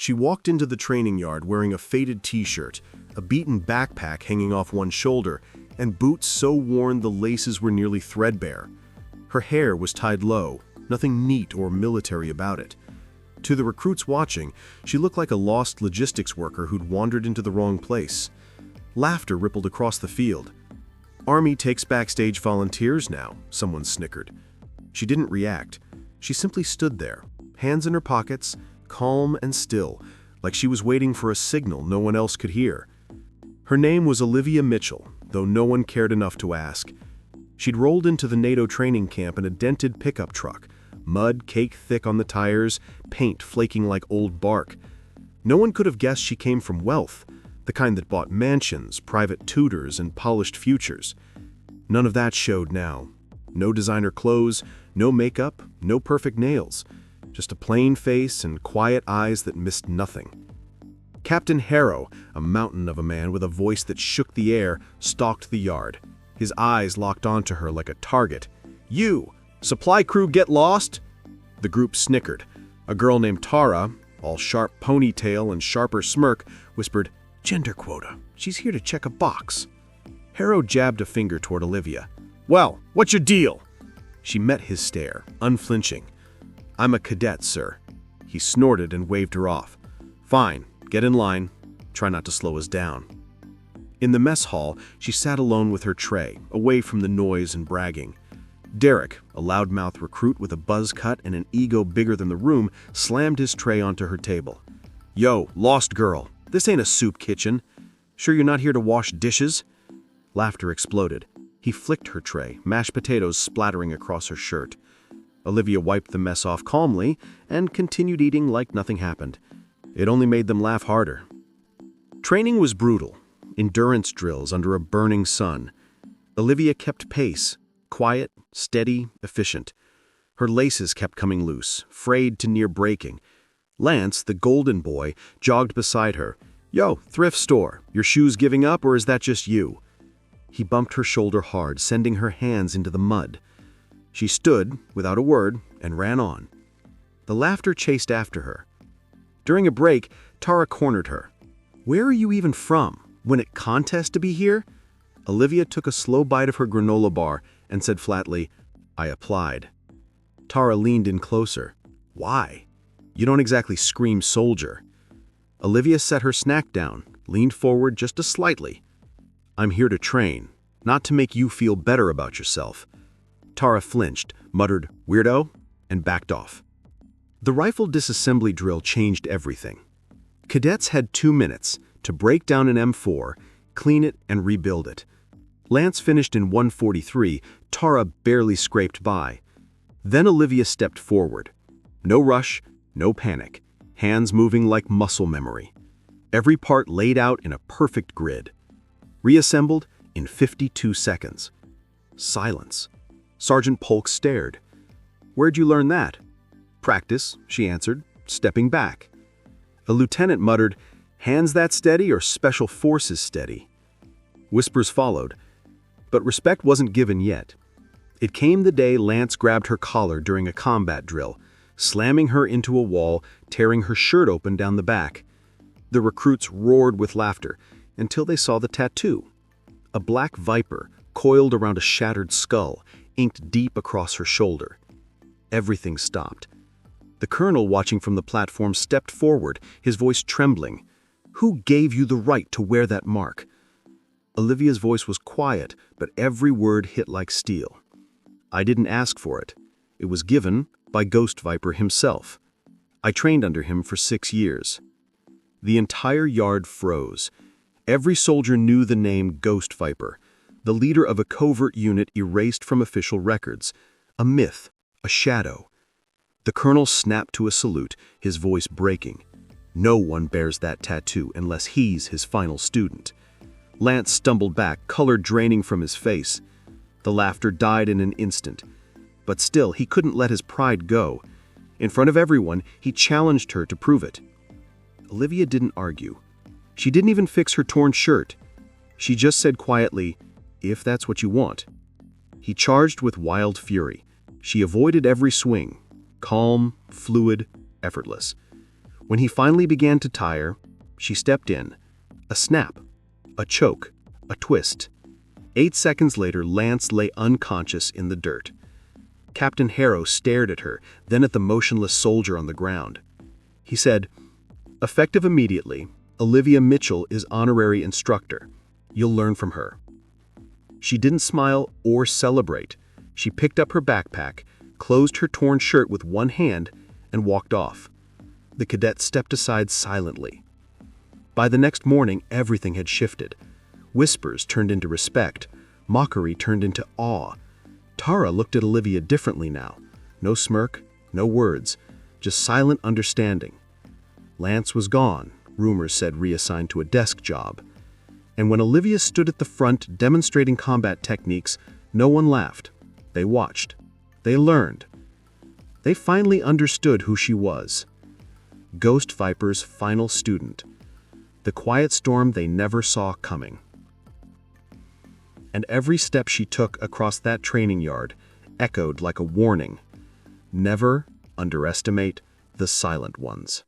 She walked into the training yard wearing a faded t-shirt, a beaten backpack hanging off one shoulder, and boots so worn the laces were nearly threadbare. Her hair was tied low, nothing neat or military about it. To the recruits watching, she looked like a lost logistics worker who'd wandered into the wrong place. Laughter rippled across the field. "Army takes backstage volunteers now," someone snickered. She didn't react. She simply stood there, hands in her pockets, calm and still, like she was waiting for a signal no one else could hear. Her name was Olivia Mitchell, though no one cared enough to ask. She'd rolled into the NATO training camp in a dented pickup truck, mud cake thick on the tires, paint flaking like old bark. No one could have guessed she came from wealth, the kind that bought mansions, private tutors, and polished futures. None of that showed now. No designer clothes, no makeup, no perfect nails. Just a plain face and quiet eyes that missed nothing. Captain Harrow, a mountain of a man with a voice that shook the air, stalked the yard. His eyes locked onto her like a target. "You! Supply crew get lost?" The group snickered. A girl named Tara, all sharp ponytail and sharper smirk, whispered, "Gender quota. She's here to check a box." Harrow jabbed a finger toward Olivia. "Well, what's your deal?" She met his stare, unflinching. "I'm a cadet, sir." He snorted and waved her off. "Fine, get in line. Try not to slow us down." In the mess hall, she sat alone with her tray, away from the noise and bragging. Derek, a loudmouth recruit with a buzz cut and an ego bigger than the room, slammed his tray onto her table. "Yo, lost girl, this ain't a soup kitchen. Sure you're not here to wash dishes?" Laughter exploded. He flicked her tray, mashed potatoes splattering across her shirt. Olivia wiped the mess off calmly and continued eating like nothing happened. It only made them laugh harder. Training was brutal. Endurance drills under a burning sun. Olivia kept pace, quiet, steady, efficient. Her laces kept coming loose, frayed to near breaking. Lance, the golden boy, jogged beside her. "Yo, thrift store, your shoes giving up or is that just you?" He bumped her shoulder hard, sending her hands into the mud. She stood, without a word, and ran on. The laughter chased after her. During a break, Tara cornered her. "Where are you even from? Win a contest to be here?" Olivia took a slow bite of her granola bar and said flatly, "I applied." Tara leaned in closer. "Why? You don't exactly scream soldier." Olivia set her snack down, leaned forward just a slightly. "I'm here to train, not to make you feel better about yourself." Tara flinched, muttered, "Weirdo," and backed off. The rifle disassembly drill changed everything. Cadets had 2 minutes to break down an M4, clean it, and rebuild it. Lance finished in 1:43, Tara barely scraped by. Then Olivia stepped forward. No rush, no panic, hands moving like muscle memory. Every part laid out in a perfect grid. Reassembled in 52 seconds. Silence. Sergeant Polk stared. "Where'd you learn that?" "Practice," she answered, stepping back. A lieutenant muttered, "Hands that steady or special forces steady?" Whispers followed, but respect wasn't given yet. It came the day Lance grabbed her collar during a combat drill, slamming her into a wall, tearing her shirt open down the back. The recruits roared with laughter until they saw the tattoo. A black viper coiled around a shattered skull, inked deep across her shoulder. Everything stopped. The colonel, watching from the platform, stepped forward, his voice trembling. "Who gave you the right to wear that mark?" Olivia's voice was quiet, but every word hit like steel. "I didn't ask for it. It was given by Ghost Viper himself. I trained under him for 6 years." The entire yard froze. Every soldier knew the name Ghost Viper, the leader of a covert unit erased from official records. A myth, a shadow. The colonel snapped to a salute, his voice breaking. No one bears that tattoo unless he's his final student. Lance stumbled back, color draining from his face. The laughter died in an instant. But still, he couldn't let his pride go. In front of everyone, he challenged her to prove it. Olivia didn't argue. She didn't even fix her torn shirt. She just said quietly, "If that's what you want." He charged with wild fury. She avoided every swing. Calm, fluid, effortless. When he finally began to tire, she stepped in. A snap, a choke, a twist. 8 seconds later, Lance lay unconscious in the dirt. Captain Harrow stared at her, then at the motionless soldier on the ground. He said, "Effective immediately, Olivia Mitchell is honorary instructor. You'll learn from her." She didn't smile or celebrate. She picked up her backpack, closed her torn shirt with one hand, and walked off. The cadet stepped aside silently. By the next morning, everything had shifted. Whispers turned into respect. Mockery turned into awe. Tara looked at Olivia differently now. No smirk, no words, just silent understanding. Lance was gone, rumors said, reassigned to a desk job. And when Olivia stood at the front demonstrating combat techniques, no one laughed. They watched. They learned. They finally understood who she was. Ghost Viper's final student. The quiet storm they never saw coming. And every step she took across that training yard echoed like a warning. Never underestimate the silent ones.